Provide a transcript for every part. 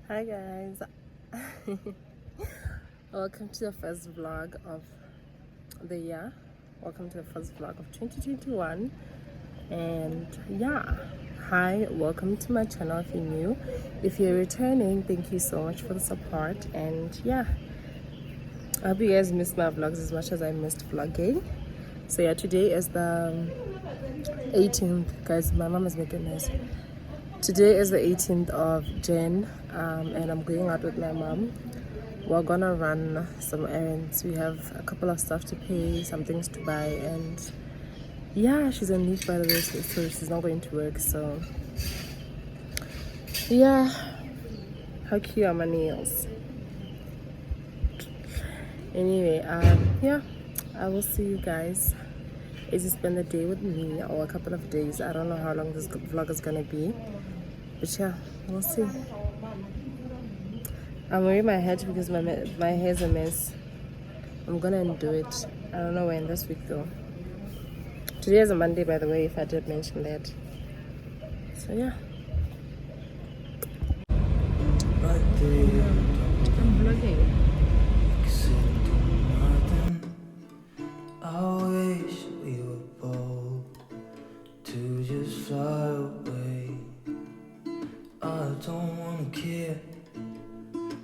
Hi guys. Welcome to the first vlog of the year. Welcome to the first vlog of 2021. And yeah, hi, welcome to my channel if you're new. If you're returning, thank you so much for the support. And yeah, I hope you guys missed my vlogs as much as I missed vlogging. So yeah, today is the 18th. Guys, my mom is making this. Today is the 18th of Jan, and I'm going out with my mom. We're gonna run some errands. We have a couple of stuff to pay, some things to buy, and yeah, she's on leave by the way, so she's not going to work. So yeah, how cute are my nails? Anyway, yeah, I will see you guys as you spend the day with me, or a couple of days. I don't know how long this vlog is gonna be, but yeah, we'll see. I'm wearing my hat because my hair's a mess. I'm gonna undo it. I don't know when this week though. Today is a Monday, by the way, if I did mention that. So yeah. I'm vlogging. I wish we were bold to just fly away. I don't wanna care.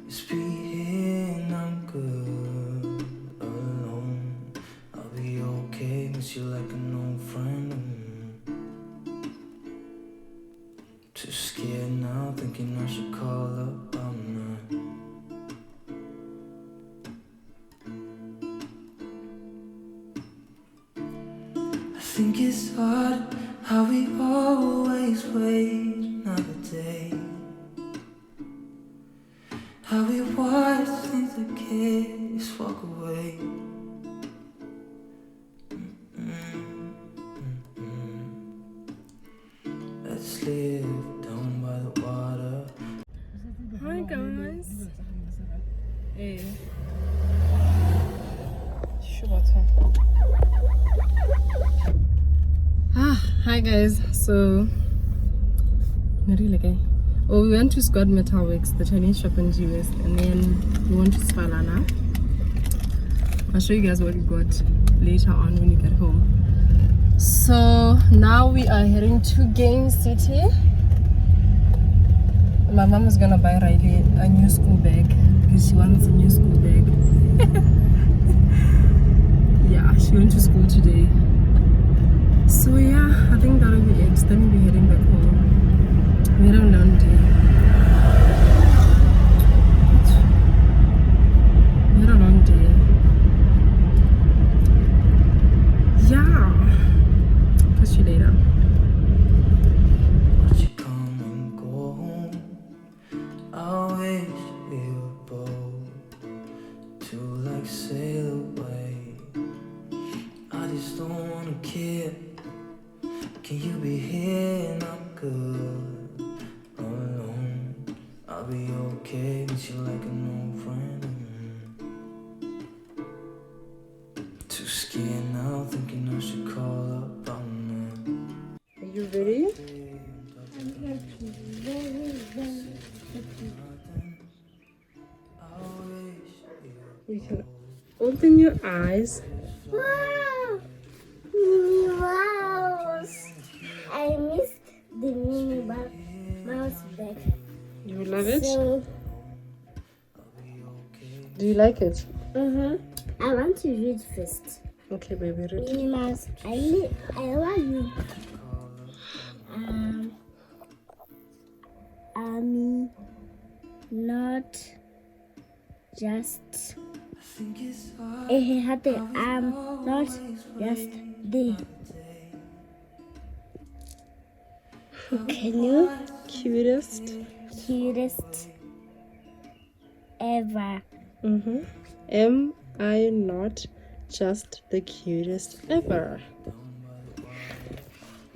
Just be here and I'm good alone. I'll be okay, miss you like an old friend. Too scared now, thinking I should call up. I'm not. I think it's hard how we always wait another day. How we watch things that can't just walk away. Let's live down by the water. Hi guys. Hey. Hi guys. So we went to Scott Metalworks, the Chinese shop in US, and then we went to Spalana. I'll show you guys what we got later on when you get home. So now we are heading to Game City. My mom is gonna buy Riley a new school bag because she wants a new school bag. Yeah, she went to school today. So yeah, I think that'll be it. Then we'll be heading back home. We had a long day. We had a long day. Yeah. Catch you later. Watch you come and go home. I wish we were bold to like sail away. I just don't wanna care. Can you be here and I'm good alone? I'll be okay, miss you like an old friend. Too scared now, thinking I should call up. I'm Are you ready? You can open your eyes. Wow! Minnie Mouse! I missed the Minnie Mouse bag. You love it? So, Do you like it? I want to read first. Okay, baby, read. Minnie Mouse, I love you. I'm not just a happy. I'm not just the. Can you? Cutest. Cutest ever. Am I not just the cutest ever?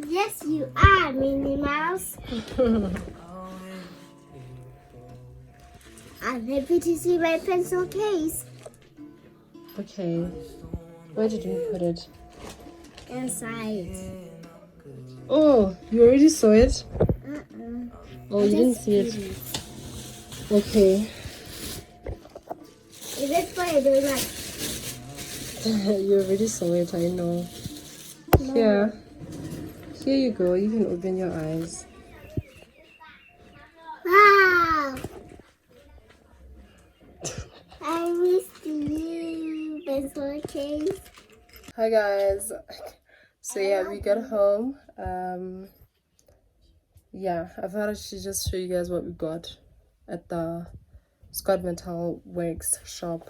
Yes, you are, Minnie Mouse. I'm happy to see my pencil case Okay. Where did you put it? inside. Oh, you already saw it? Uh-uh. Oh, you didn't see it. Okay. Is it for a donut? You already saw it, I know. Here. Here you go. You can open your eyes. Wow! I missed you, pencil case. Hi guys. So yeah, we got home. Yeah, I thought I should just show you guys what we got at the Scott Metal Works shop.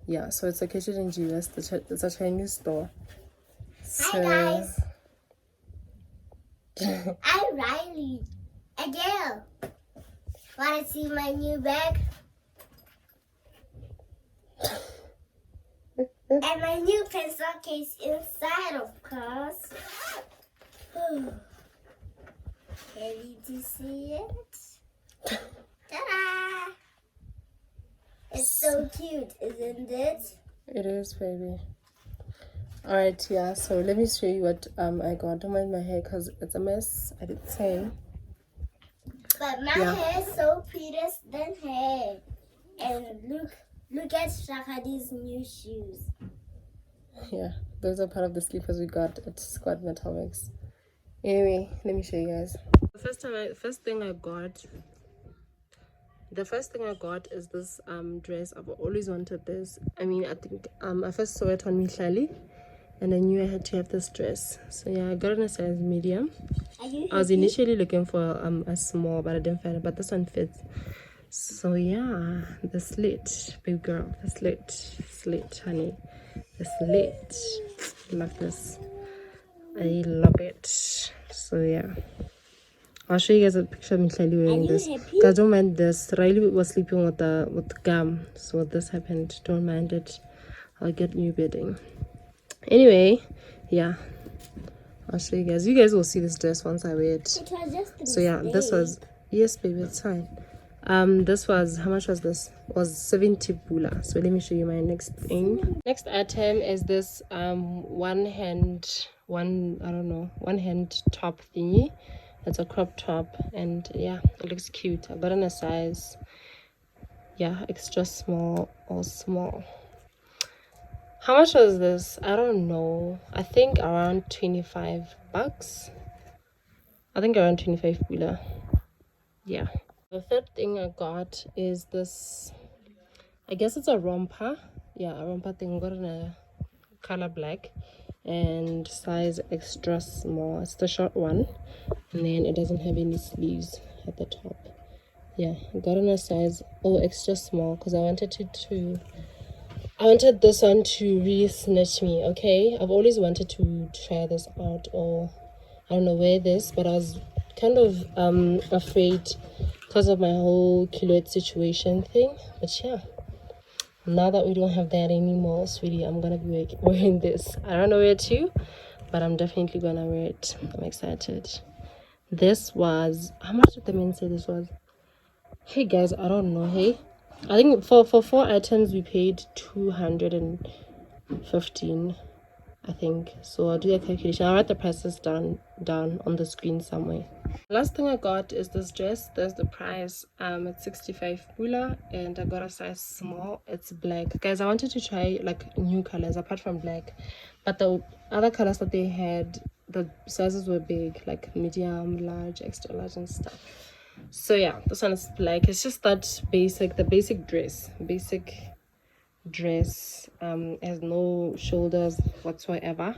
Yeah, so it's located in US. It's a Chinese store. So, Hi guys. I'm Riley. A girl. Wanna see my new bag? And my new pencil case inside, of course. Ready to see it? Ta-da! It's so cute, isn't it? it is, baby. Alright, yeah, so let me show you what I got. Don't mind my hair because it's a mess. I didn't say. But my Yeah. hair is so prettier than hair. And look at Shakadi's new shoes. Yeah, those are part of the sleepers we got at Scott Metal Works. Anyway, let me show you guys. The first thing I got is this dress. I've always wanted this. I mean, I think I first saw it on Mihlali and I knew I had to have this dress. So yeah, I got it in a size medium. I was initially looking for a small, but I didn't find it, but this one fits. So yeah, the slit, big girl, the slit, honey, the slit. Love this. I love it. So yeah, I'll show you guys a picture of Mihlali wearing this. Guys, don't mind this. Riley was sleeping with the gum, so this happened. Don't mind it. I'll get new bedding. Anyway, yeah, I'll show you guys. You guys will see this dress once I wear it. It was just a So yeah, this was, yes baby, it's fine. This was, how much was this? It was 70 pula. So let me show you my next thing. Next item is this one hand top thingy. It's a crop top and yeah, it looks cute. I got in a size, yeah, extra small or small. How much was this? I don't know. I think around 25 bucks. I think around 25 pula. Yeah. The third thing I got is this, I guess it's a romper. Yeah, a romper thing. Got in a color black and size extra small. It's the short one, and then it doesn't have any sleeves at the top. Yeah, got in a size extra small because I wanted I wanted this one to really snatch me. Okay, I've always wanted to try this out, or I don't know, wear this, but I was kind of afraid because of my whole kiloid situation thing. But yeah, now that we don't have that anymore, sweetie, I'm gonna be wearing this. I don't know where to, but I'm definitely gonna wear it. I'm excited. This was, how much did the men say this was? Hey guys, I don't know. Hey, I think for 4 items we paid 215, I think. So I'll do a calculation. I'll write the prices down on the screen somewhere. Last thing I got is this dress. There's the price. It's 65 pula and I got a size small. It's black. Guys, I wanted to try like new colors apart from black, but the other colors that they had, the sizes were big, like medium, large, extra large and stuff. So yeah, this one is black. It's just that basic dress, has no shoulders whatsoever.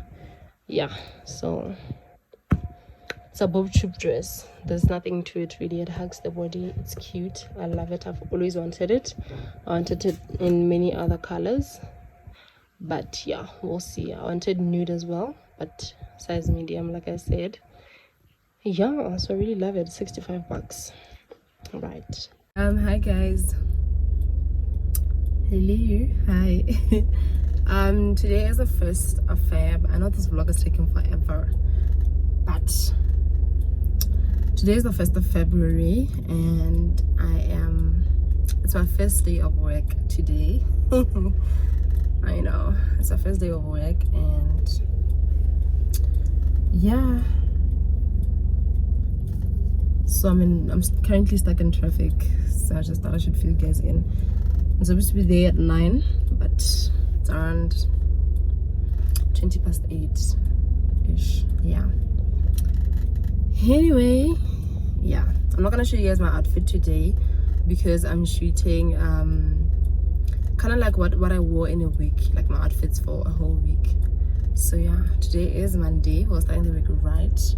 Yeah, so it's a bob tube dress. There's nothing to it really. It hugs the body. It's cute. I love it. I've always wanted it. I wanted it in many other colors, but yeah, we'll see. I wanted nude as well, but size medium, like I said. Yeah, so I really love it. 65 bucks. All right. Hi guys. Hello. Hi. Today is the 1st of Feb. I know this vlog is taking forever, but today is the 1st of February and it's my first day of work today. I know, it's my first day of work and yeah, So I'm currently stuck in traffic, so I just thought I should fill you guys in. I'm supposed to be there at 9, but it's around 20 past 8 ish. Yeah, anyway, yeah, I'm not gonna show you guys my outfit today because I'm shooting kind of like what I wore in a week, like my outfits for a whole week. So yeah, today is Monday. We're starting the week right.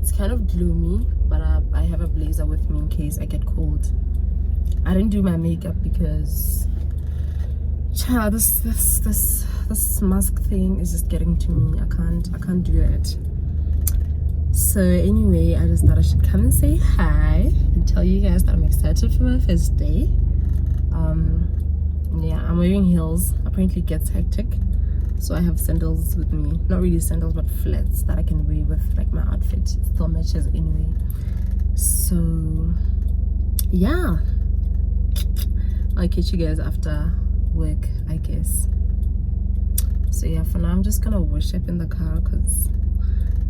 It's kind of gloomy, but I have a blazer with me in case I get cold. I didn't do my makeup because child, this mask thing is just getting to me. I can't do it. So anyway, I just thought I should come and say hi and tell you guys that I'm excited for my first day. Yeah, I'm wearing heels. Apparently it gets hectic, so I have sandals with me. Not really sandals, but flats that I can wear with like my outfit. It still matches anyway. So yeah, I'll catch you guys after work, I guess. So yeah, for now I'm just gonna worship in the car because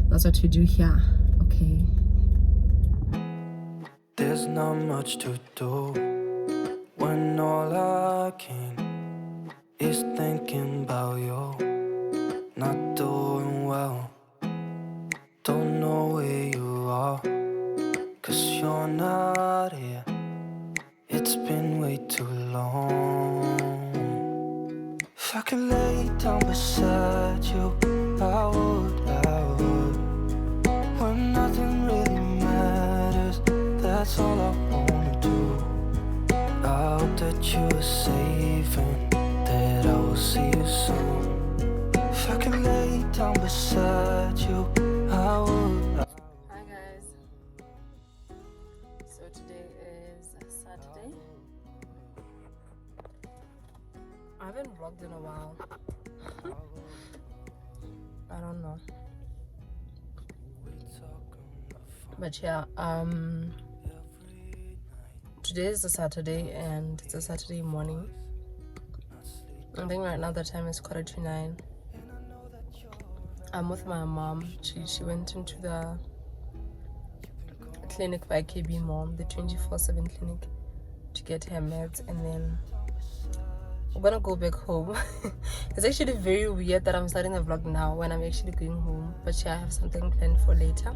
that's what we do here. Okay, There's not much to do when all I can is thinking about you. Not doing well, don't know where you are, 'cause you're not here. It's been way too long. If I could lay down beside you, I would. When nothing really matters, that's all I wanna do. I hope that you are safe and that I will see you soon. If I could lay down beside you, I would. hi guys. So today is Saturday. I haven't vlogged in a while. I don't know, but yeah, today is a Saturday and it's a Saturday morning. I think right now the time is 9:15. I'm with my mom. She went into the clinic by KB Mom, the 24/7 clinic, to get her meds, and then we're gonna go back home. It's actually very weird that I'm starting the vlog now when I'm actually going home, but yeah, I have something planned for later.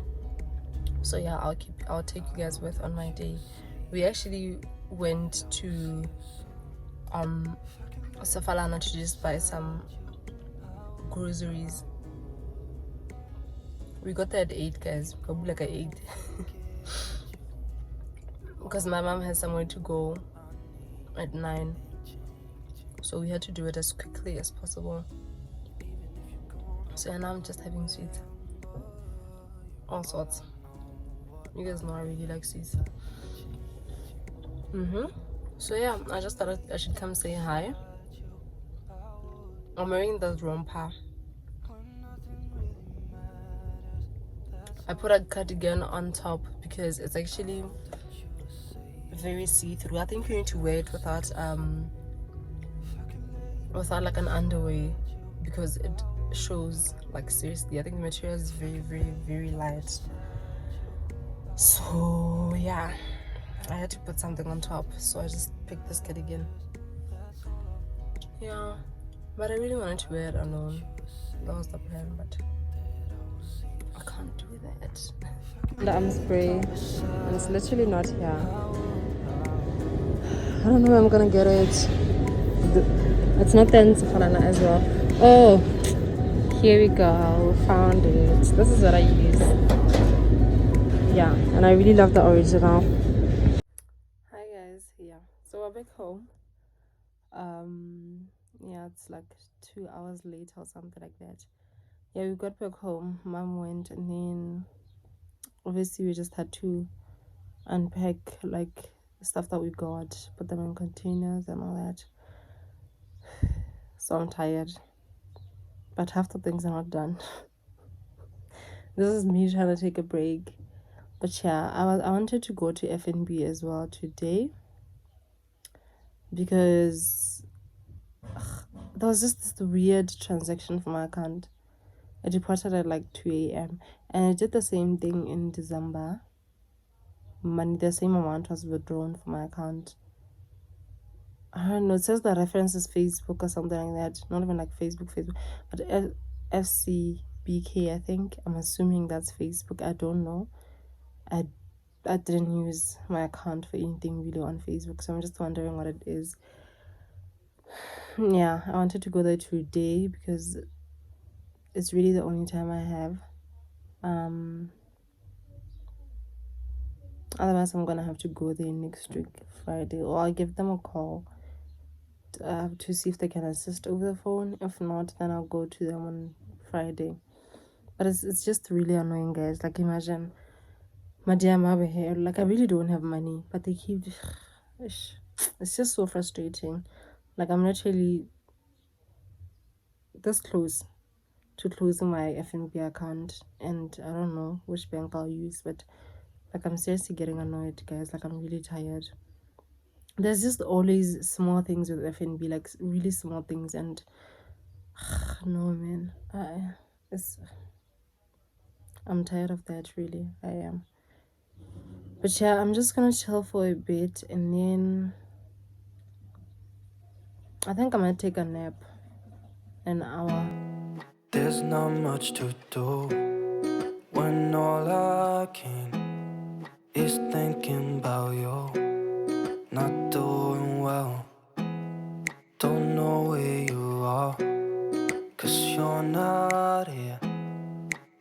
So yeah, I'll take you guys with on my day. We actually went to Safalana to just buy some groceries. We got there at 8, guys. Probably like at 8. Because my mom has somewhere to go at 9. So we had to do it as quickly as possible. So yeah, now I'm just having sweets. All sorts. You guys know I really like sweets. So yeah, I just thought I should come say hi. I'm wearing the romper. I put a cardigan on top because it's actually very see-through. I think you need to wear it without like an underwear because it shows, like, seriously. I think the material is very, very, very light. So yeah, I had to put something on top, so I just picked this cardigan. Yeah, but I really wanted to wear it alone. That was the plan, but I can't do that. The arm spray, and it's literally not here. I don't know where I'm gonna get it. It's not there in Safalana as well. Oh, here we go. We found it. This is what I use. Yeah, and I really love the original. Hi guys. Yeah, so we're back home. Yeah, it's like 2 hours later or something like that. Yeah, we got back home. Mom went, and then obviously we just had to unpack like the stuff that we got, put them in containers and all that. So I'm tired, but half the things are not done. This is me trying to take a break. But yeah, I wanted to go to FNB as well today because there was just this weird transaction from my account. It reported at like 2 a.m. and I did the same thing in December. money, the same amount was withdrawn from my account. I don't know, it says the reference is Facebook or something like that. Not even like Facebook, but FCBK, I think. I'm assuming that's Facebook. I don't know. I didn't use my account for anything really on Facebook, so I'm just wondering what it is. Yeah, I wanted to go there today because it's really the only time I have. Otherwise I'm gonna have to go there next week Friday, or I'll give them a call to see if they can assist over the phone. If not, then I'll go to them on Friday. But it's just really annoying, guys. Like, imagine my dear mother here, like, I really don't have money, but they keep it's just so frustrating. Like, I'm literally this close to closing my FNB account, and I don't know which bank I'll use, but like, I'm seriously getting annoyed, guys. Like, I'm really tired. There's just always small things with FNB, like really small things, and no, man, I'm tired of that, really. I am. But yeah, I'm just gonna chill for a bit, and then I think I might take a nap, an hour. There's not much to do when all I can is thinking about you. Not doing well, don't know where you are, 'cause you're not here.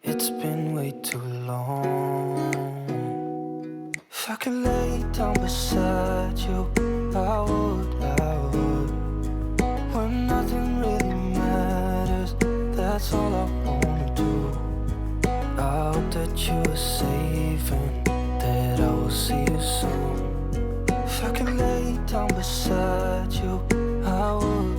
It's been way too long. If I could lay down beside you, I would. When nothing really matters, that's all I wanna do. I hope that you are safe and that I will see you soon. If I could lay down beside you, I would.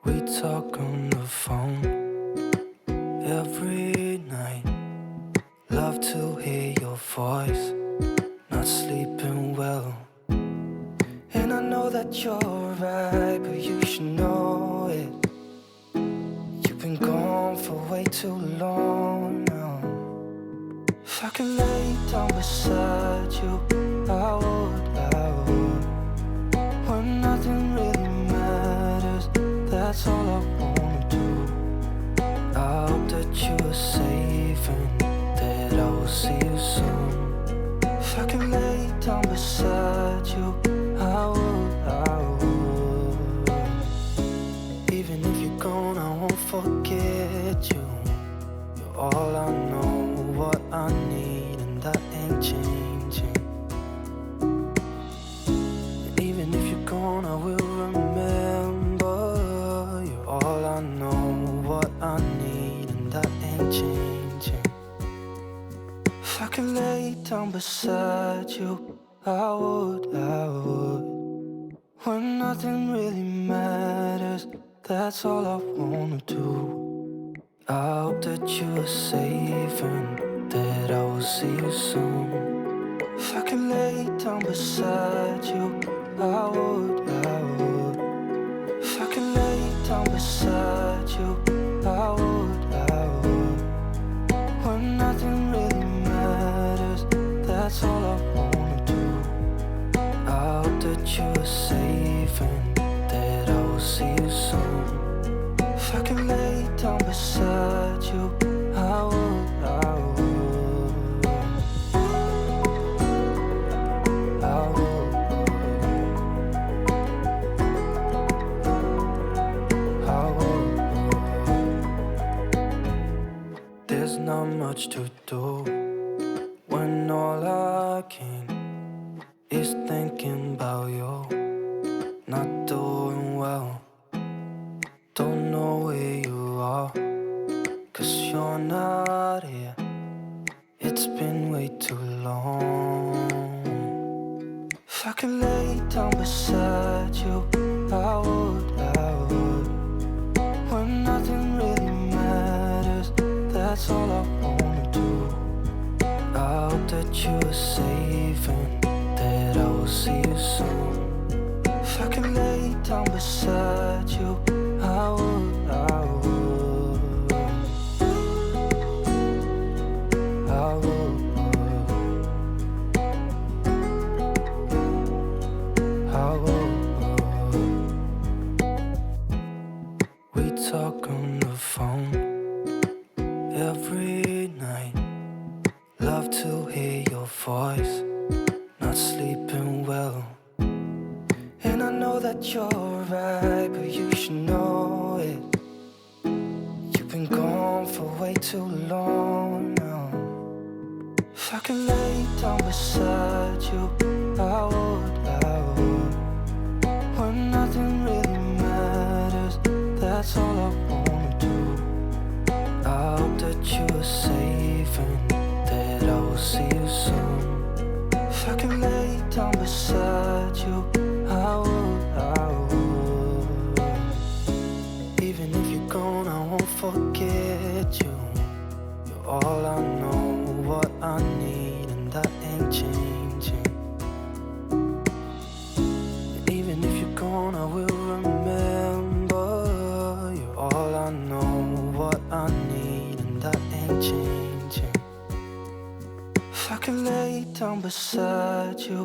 We talk on the phone every night. Love to hear your voice. Not sleeping well, and I know that you're right, but you should know it. You've been gone for way too long now. If I could lay down beside you, I would. When nothing really matters, that's all I wanna do. I hope that you are safe and that I will see you soon. If I could lay down beside you, I would. Even if you're gone, I won't forget you. You're all I know, what I need, and that ain't changing. And even if you're gone, I will remember. You're all I know, what I need, and that ain't changing. If I could lay down beside you, I would. When nothing really matters, that's all I wanna do. I hope that you are safe and that I will see you soon. If I could lay down beside you, I would. If I could lay down beside you, I would. When nothing really matters, that's all I wanna do. I hope that you are safe and that I will see you soon. If I could lay down beside you, I would. There's not much to do when all I can is thinking about you. Not doing well, don't know where you are, 'cause you're not here. It's been way too long. If I could lay down beside you, I would. When nothing really matters, that's all I wanna do. I hope that you are safe and that I see you soon. If I can lay down beside you, I would, I would, I would, I would. We talk on the phone every night. Love to hear your voice. Not sleeping well. And I know that you're right, but you should know it. You've been gone for way too long now. If I could lay down beside you, I would, I would. When nothing really matters, that's all I wanna do. I hope that you are safe and that I will see you soon. If I can lay down beside you, I would, I would. Even if you're gone, I won't forget you. You're all I know, what I need, and that ain't changing. Even if you're gone, I will remember. You're all I know, what I need, and that ain't changing. If I could lay down beside you,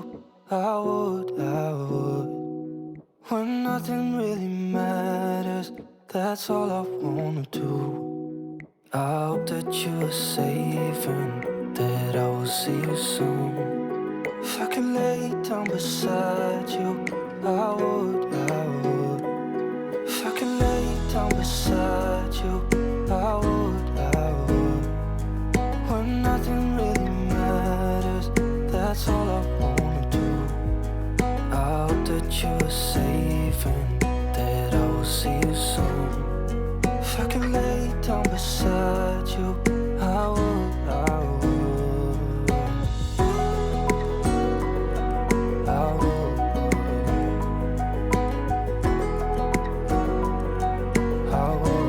I would, I would. When nothing really matters, that's all I wanna do. I hope that you are safe and that I will see you soon. If I could lay down beside you, I would, I would. If I could lay down beside you, I would, I would. When nothing really matters, that's all I wanna do. I hope that you are safe and that I will see you soon. If I can lay down beside you, I would, I would, I would, I would.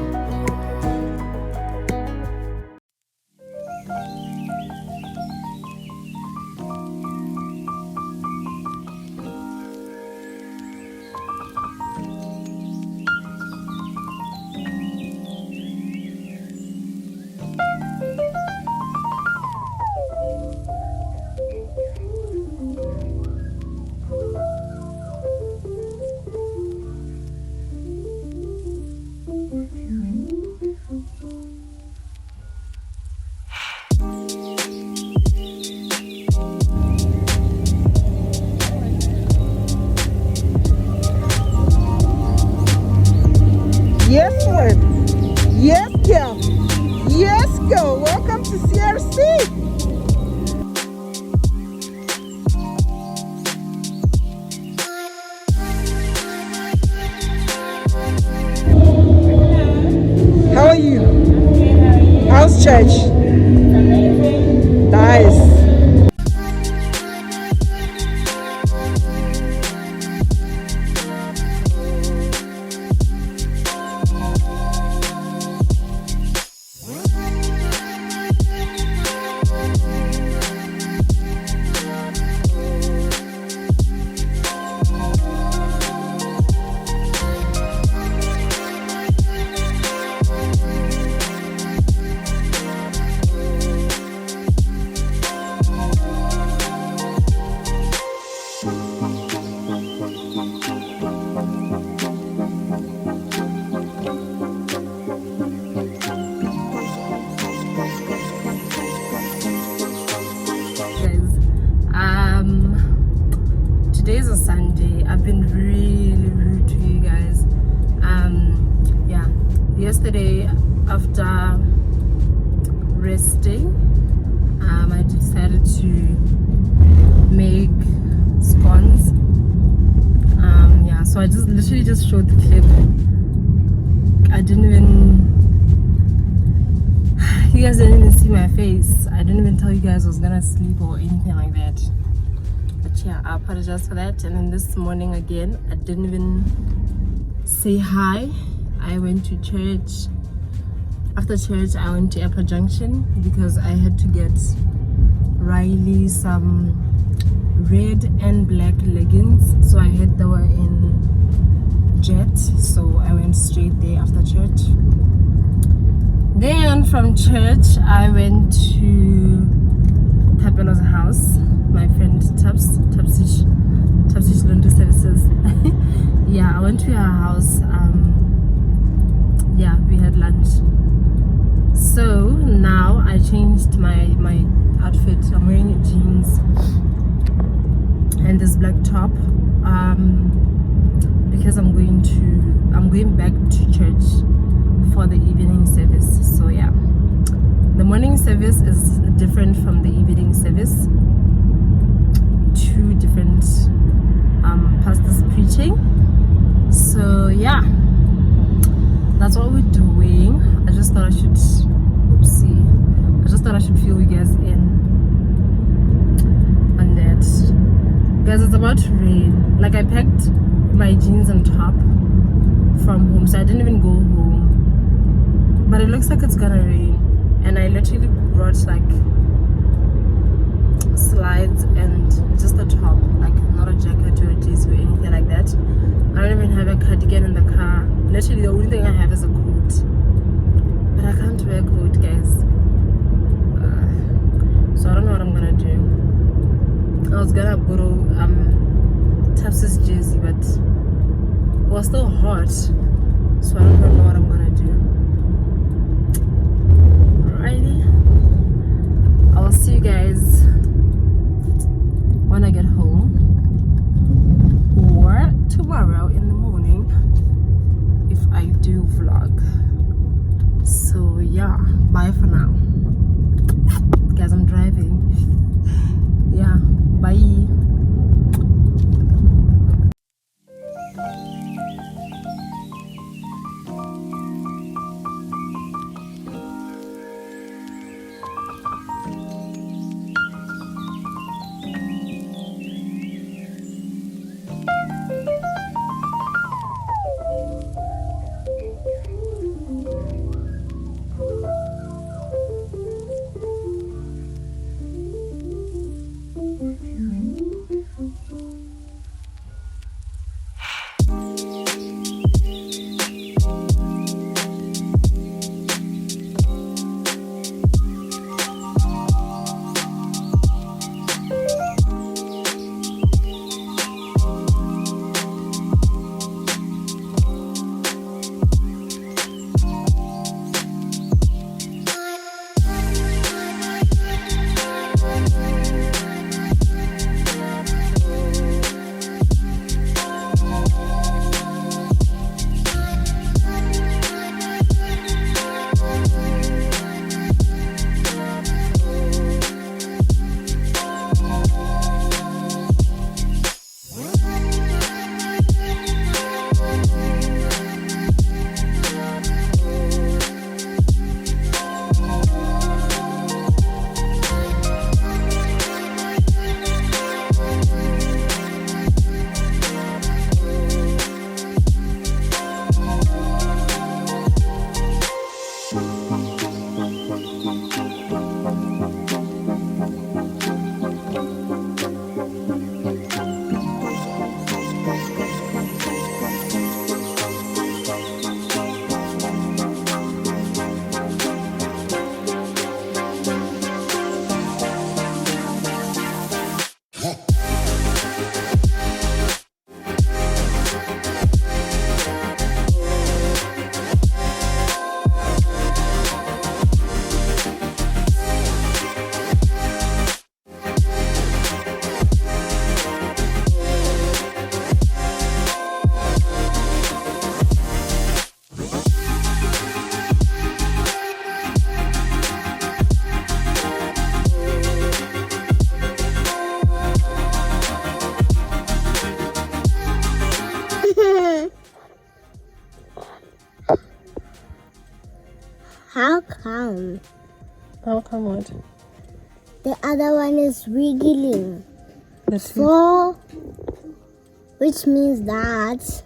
Yes, Lord. Yes, girl. Yes, girl. Welcome to CRC. How are you? How's church? Nice. Today's a Sunday. I've been really rude to you guys. Yeah, yesterday after resting, I decided to make scones. Yeah, so I just literally just showed the clip. I didn't even, you guys didn't even see my face. I didn't even tell you guys I was gonna sleep or anything like that. But yeah, I apologize for that. And then this morning again, I didn't even say hi. I went to church. After church, I went to Upper Junction because I had to get Riley some red and black leggings. So I heard they were in Jet, so I went straight there after church. Then from church I went to Tapelo's house, my friend Tapsish Laundry Services. Yeah, I went to her house. Yeah, we had lunch. So now I changed my outfit. I'm wearing jeans and this black top because I'm going back to church for the evening service. So yeah, the morning service is different from the evening service. Two different pastors preaching. So yeah, that's what we're doing. I just thought I should fill you guys in on that. Guys, it's about to rain. Like, I packed my jeans and top from home, so I didn't even go home, but it looks like it's gonna rain. And I literally brought like slides and just a top, like not a jacket or a jersey or anything like that. I don't even have a cardigan in the car. Literally the only thing I have is a coat, but I can't wear a coat, guys. So I don't know what I'm gonna do. I was gonna borrow Taps's jersey, but it was still hot, so I don't know what I'm gonna do. Alrighty, I will see you guys when I get home or tomorrow in the morning if I do vlog. So yeah, bye for now, guys. I'm driving. Yeah, bye. How come? How come what? The other one is wiggling. The teeth. 4, which means that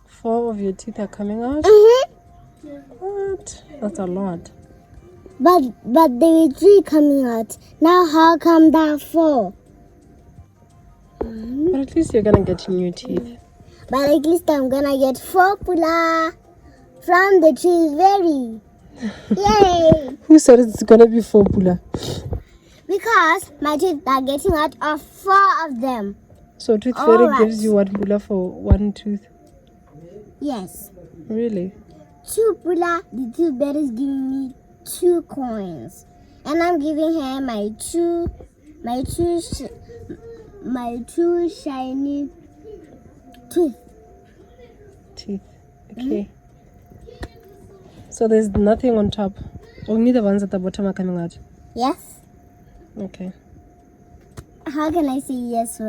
4 of your teeth are coming out? Mm-hmm. What? That's a lot. But there were 3 coming out. Now how come that 4? But at least you're gonna get new teeth. But at least I'm gonna get 4 pula from the tree berry. Yay! Who said it's gonna be 4 pula? Because my teeth are getting out of 4 of them. So tooth fairy Alright. gives you 1 pula for 1 tooth. Yes. Really? 2 pula, the tooth berry is giving me 2 coins. And I'm giving her my two shiny teeth. Teeth. Okay. So there's nothing on top. Only the ones at the bottom are coming out. Yes. Okay. How can I say yes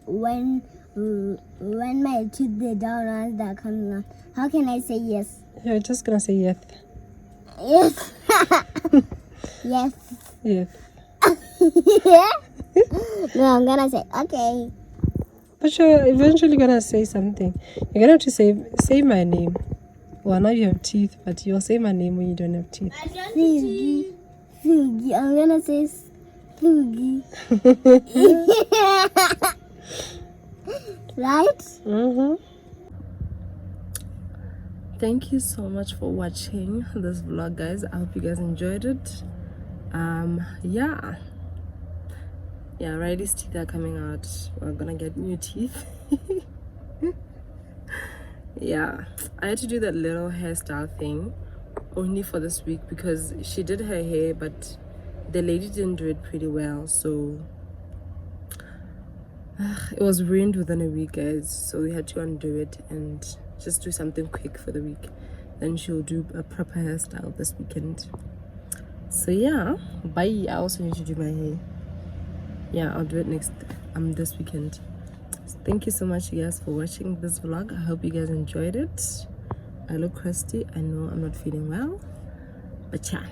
when my teeth the down ones that are coming out? How can I say yes? You're just gonna say yes. Yes. Yes. Yes. No, I'm gonna say okay. But you're eventually gonna say something. You're gonna have to say my name. Well, now you have teeth, but you'll say my name when you don't have teeth. Sugi. Sugi. I'm gonna say Sugi. Right? Mm-hmm. Thank you so much for watching this vlog, guys. I hope you guys enjoyed it. Yeah, Riley's teeth are coming out. We're gonna get new teeth. Yeah, I had to do that little hairstyle thing only for this week because she did her hair, but the lady didn't do it pretty well, so it was ruined within a week, guys. So we had to undo it and just do something quick for the week. Then she'll do a proper hairstyle this weekend. So yeah, bye. I also need to do my hair. Yeah, I'll do it this weekend. So thank you so much, you guys, for watching this vlog. I hope you guys enjoyed it. I look crusty. I know I'm not feeling well, but yeah,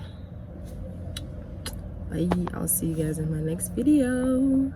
bye. I'll see you guys in my next video.